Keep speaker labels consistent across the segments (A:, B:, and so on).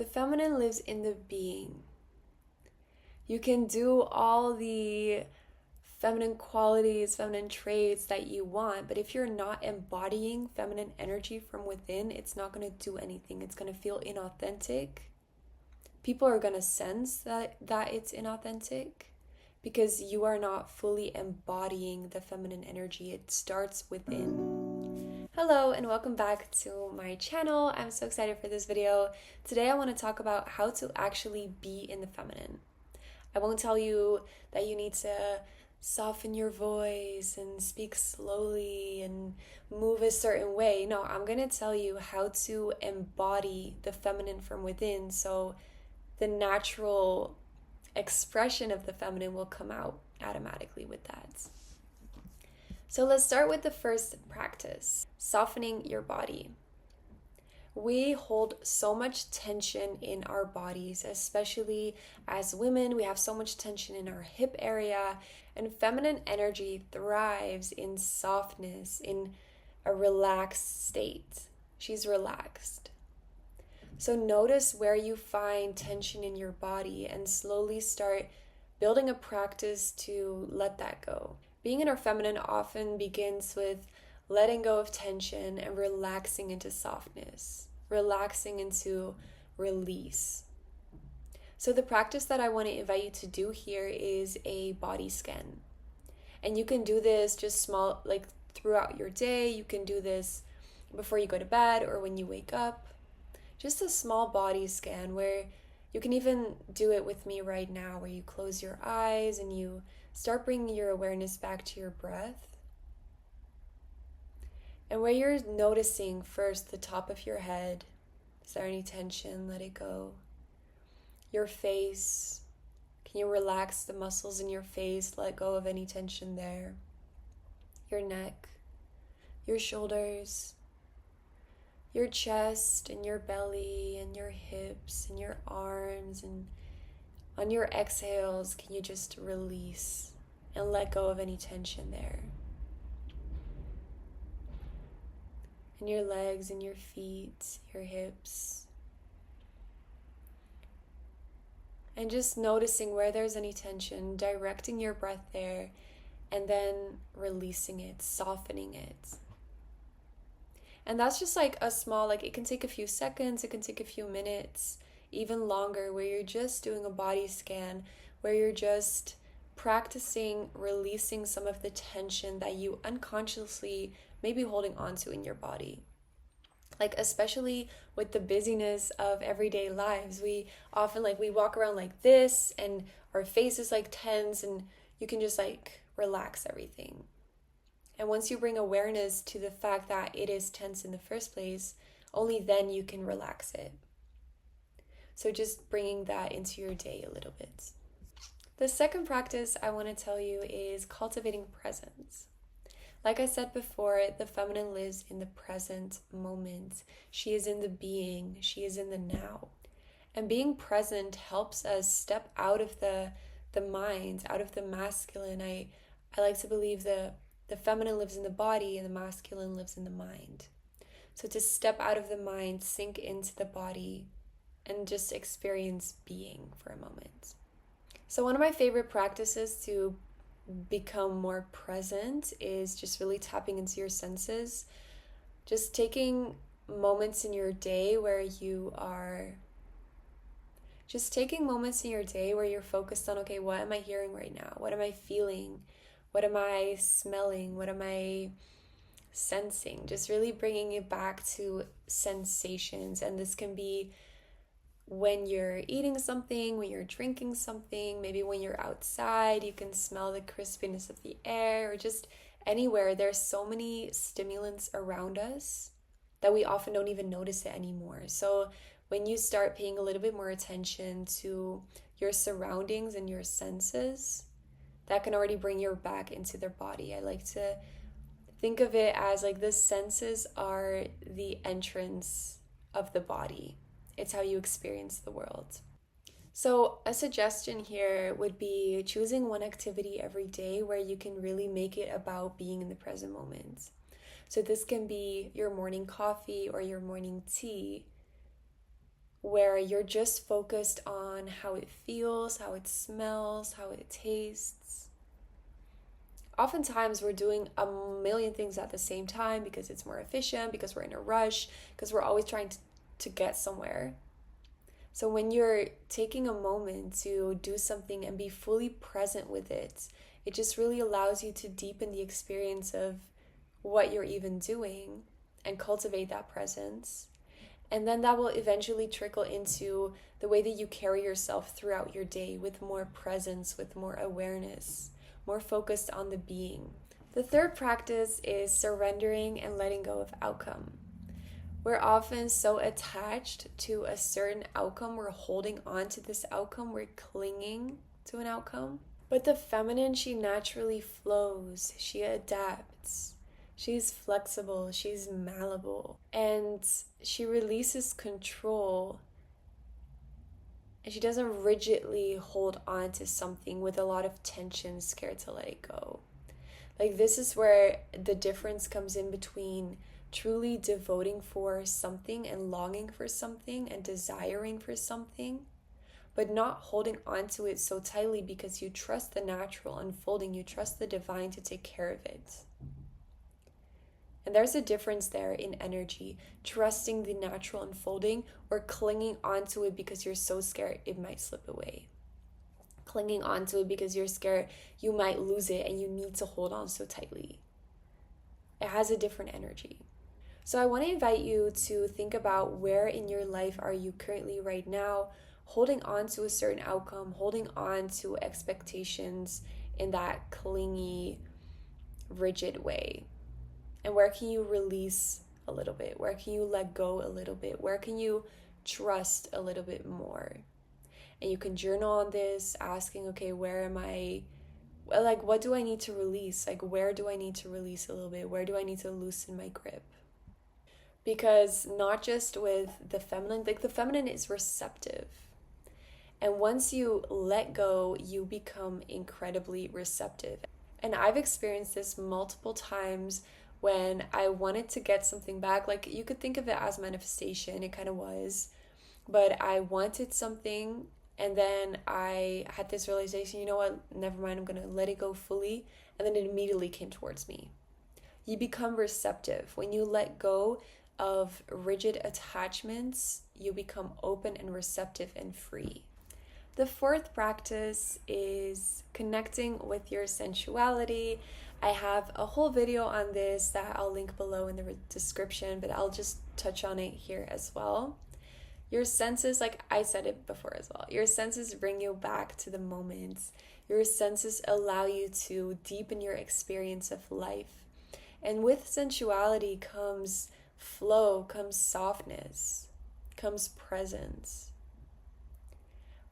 A: The feminine lives in the being. You can do all the feminine qualities, feminine traits that you want, but if you're not embodying feminine energy from within, it's not going to do anything. It's going to feel inauthentic. People are going to sense that it's inauthentic because you are not fully embodying the feminine energy. It starts within. Hello and welcome back to my channel. I'm so excited for this video. Today I want to talk about how to actually be in the feminine. I won't tell you that you need to soften your voice and speak slowly and move a certain way. No, I'm going to tell you how to embody the feminine from within so the natural expression of the feminine will come out automatically with that. So let's start with the first practice, softening your body. We hold so much tension in our bodies, especially as women. We have so much tension in our hip area, and feminine energy thrives in softness, in a relaxed state. She's relaxed. So notice where you find tension in your body and slowly start building a practice to let that go. Being in our feminine often begins with letting go of tension and relaxing into softness, relaxing into release. So the practice that I want to invite you to do here is a body scan. And you can do this just small, like throughout your day. You can do this before you go to bed or when you wake up. Just a small body scan where you can even do it with me right now, where you close your eyes and you start bringing your awareness back to your breath. And where you're noticing first the top of your head, is there any tension? Let it go. Your face, can you relax the muscles in your face? Let go of any tension there. Your neck, your shoulders, your chest and your belly and your hips and your arms. And on your exhales, can you just release and let go of any tension there? And your legs and your feet, your hips. And just noticing where there's any tension, directing your breath there, and then releasing it, softening it. And that's just like a small, it can take a few seconds, it can take a few minutes, even longer, where you're just doing a body scan, where you're just practicing releasing some of the tension that you unconsciously may be holding on to in your body. Especially with the busyness of everyday lives, we often we walk around like this and our face is tense, and you can just relax everything. And once you bring awareness to the fact that it is tense in the first place, only then you can relax it. So just bringing that into your day a little bit. The second practice I want to tell you is cultivating presence. Like I said before, the feminine lives in the present moment. She is in the being. She is in the now. And being present helps us step out of the mind, out of the masculine. I like to believe the feminine lives in the body and the masculine lives in the mind. So to step out of the mind, sink into the body, and just experience being for a moment. So one of my favorite practices to become more present is just really tapping into your senses. Just taking moments in your day where you're focused on, okay, what am I hearing right now? What am I feeling? What am I smelling? What am I sensing? Just really bringing it back to sensations. And this can be when you're eating something, when you're drinking something, maybe when you're outside, you can smell the crispiness of the air, or just anywhere. There's so many stimulants around us that we often don't even notice it anymore. So when you start paying a little bit more attention to your surroundings and your senses, that can already bring you back into their body. I like to think of it as the senses are the entrance of the body. It's how you experience the world. So a suggestion here would be choosing one activity every day where you can really make it about being in the present moment. So this can be your morning coffee or your morning tea, where you're just focused on how it feels, how it smells, how it tastes. Oftentimes we're doing a million things at the same time because it's more efficient, because we're in a rush, because we're always trying to get somewhere. So when you're taking a moment to do something and be fully present with it, it just really allows you to deepen the experience of what you're even doing and cultivate that presence. And then that will eventually trickle into the way that you carry yourself throughout your day with more presence, with more awareness, more focused on the being. The third practice is surrendering and letting go of outcome. We're often so attached to a certain outcome, we're holding on to this outcome, we're clinging to an outcome. But the feminine, she naturally flows, she adapts, she's flexible, she's malleable, and she releases control. And she doesn't rigidly hold on to something with a lot of tension, scared to let it go. Like, this is where the difference comes in between truly devoting for something and longing for something and desiring for something, but not holding on to it so tightly because you trust the natural unfolding, you trust the divine to take care of it. And there's a difference there in energy, trusting the natural unfolding or clinging onto it because you're so scared it might slip away. Clinging onto it because you're scared you might lose it and you need to hold on so tightly. It has a different energy. So I want to invite you to think about where in your life are you currently right now, holding on to a certain outcome, holding on to expectations in that clingy, rigid way. And where can you release a little bit? Where can you let go a little bit? Where can you trust a little bit more? And you can journal on this, asking, okay, where am I? Like, what do I need to release? Like, where do I need to release a little bit? Where do I need to loosen my grip? Because not just with the feminine, like the feminine is receptive. And once you let go, you become incredibly receptive. And I've experienced this multiple times when I wanted to get something back. Like, you could think of it as manifestation, it kind of was. But I wanted something, and then I had this realization, you know what, never mind, I'm going to let it go fully. And then it immediately came towards me. You become receptive. When you let go of rigid attachments, you become open and receptive and free. The fourth practice is connecting with your sensuality. I have a whole video on this that I'll link below in the description, but I'll just touch on it here as well. Your senses, like I said it before as well, your senses bring you back to the moment. Your senses allow you to deepen your experience of life. And with sensuality comes flow, comes softness, comes presence.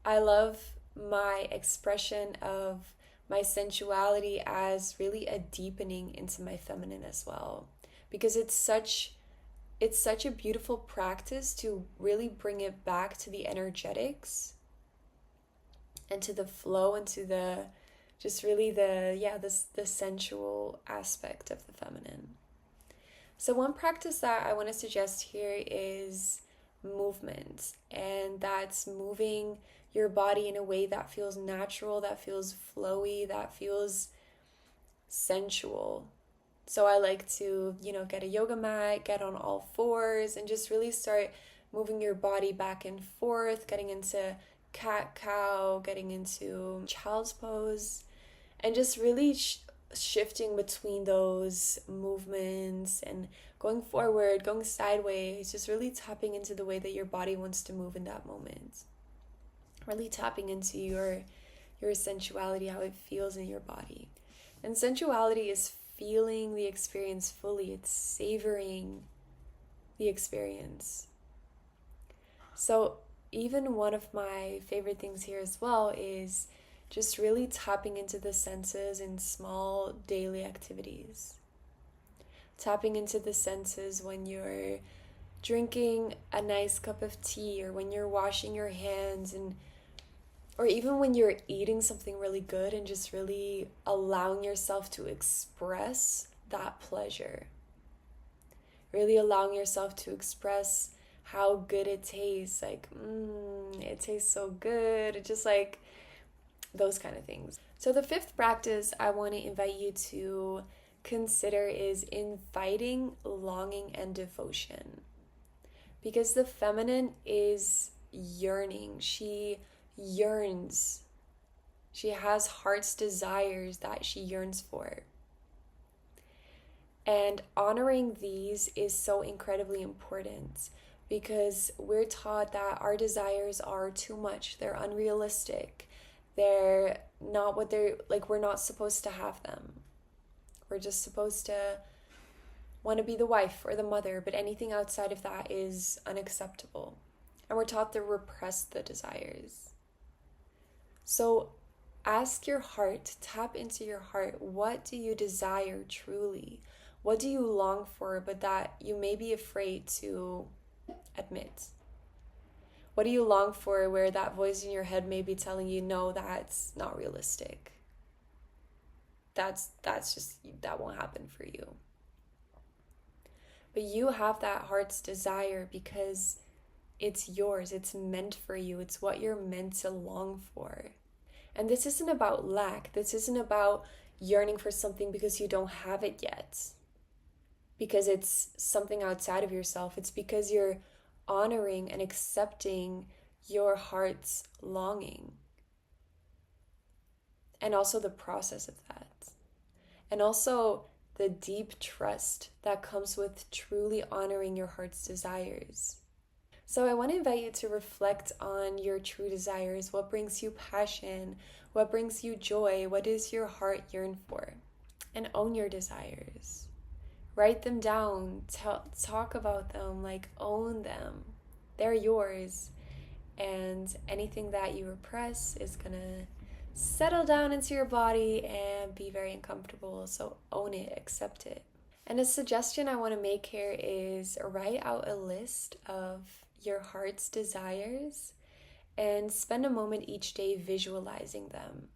A: I love my expression of my sensuality as really a deepening into my feminine as well, because it's such a beautiful practice to really bring it back to the energetics and to the flow and to the just really the sensual aspect of the feminine. So one practice that I want to suggest here is movement, and that's moving your body in a way that feels natural, that feels flowy, that feels sensual. So I like to, get a yoga mat, get on all fours, and just really start moving your body back and forth, getting into cat-cow, getting into child's pose, and just really shifting between those movements and going forward, going sideways, just really tapping into the way that your body wants to move in that moment. Really tapping into your sensuality, how it feels in your body. And sensuality is feeling the experience fully. It's savoring the experience. So even one of my favorite things here as well is just really tapping into the senses in small daily activities. Tapping into the senses when you're drinking a nice cup of tea, or when you're washing your hands, or even when you're eating something really good, and just really allowing yourself to express that pleasure. Really allowing yourself to express how good it tastes. Like, it tastes so good. Just like those kind of things. So, the fifth practice I want to invite you to consider is inviting longing and devotion. Because the feminine is yearning. She yearns. She has heart's desires that she yearns for. And honoring these is so incredibly important because we're taught that our desires are too much. They're unrealistic. They're not what they're like, we're not supposed to have them. We're just supposed to want to be the wife or the mother, but anything outside of that is unacceptable. And we're taught to repress the desires. So ask your heart, tap into your heart. What do you desire truly? What do you long for, but that you may be afraid to admit? What do you long for where that voice in your head may be telling you, no, that's not realistic. That's just, that won't happen for you. But you have that heart's desire because it's yours. It's meant for you. It's what you're meant to long for. And this isn't about lack. This isn't about yearning for something because you don't have it yet, because it's something outside of yourself. It's because you're honoring and accepting your heart's longing. And also the process of that. And also the deep trust that comes with truly honoring your heart's desires. So I want to invite you to reflect on your true desires. What brings you passion? What brings you joy? What does your heart yearn for? And own your desires. Write them down. Talk about them. Like, own them. They're yours. And anything that you repress is going to settle down into your body and be very uncomfortable. So own it. Accept it. And a suggestion I want to make here is write out a list of your heart's desires and spend a moment each day visualizing them.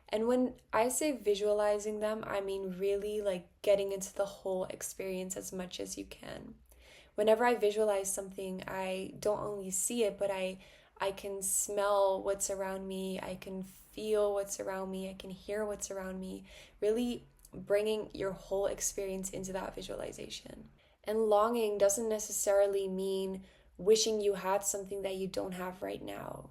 A: And when I say visualizing them, I mean really like getting into the whole experience as much as you can. Whenever I visualize something, I don't only see it, but I can smell what's around me. I can feel what's around me. I can hear what's around me. Really bringing your whole experience into that visualization. And longing doesn't necessarily mean wishing you had something that you don't have right now.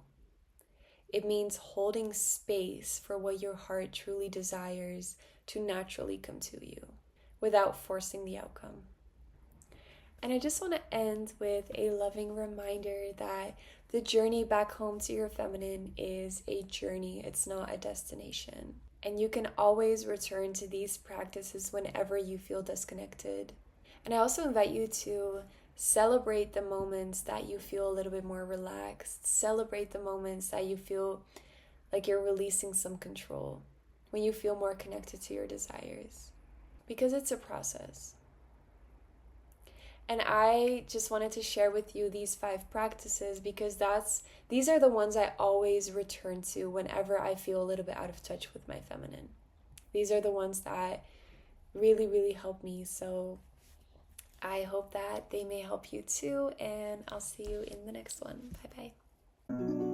A: It means holding space for what your heart truly desires to naturally come to you without forcing the outcome. And I just want to end with a loving reminder that the journey back home to your feminine is a journey. It's not a destination. And you can always return to these practices whenever you feel disconnected. And I also invite you to celebrate the moments that you feel a little bit more relaxed. Celebrate the moments that you feel like you're releasing some control, when you feel more connected to your desires. Because it's a process. And I just wanted to share with you these 5 practices because these are the ones I always return to whenever I feel a little bit out of touch with my feminine. These are the ones that really, really help me. So I hope that they may help you too, and I'll see you in the next one. Bye-bye.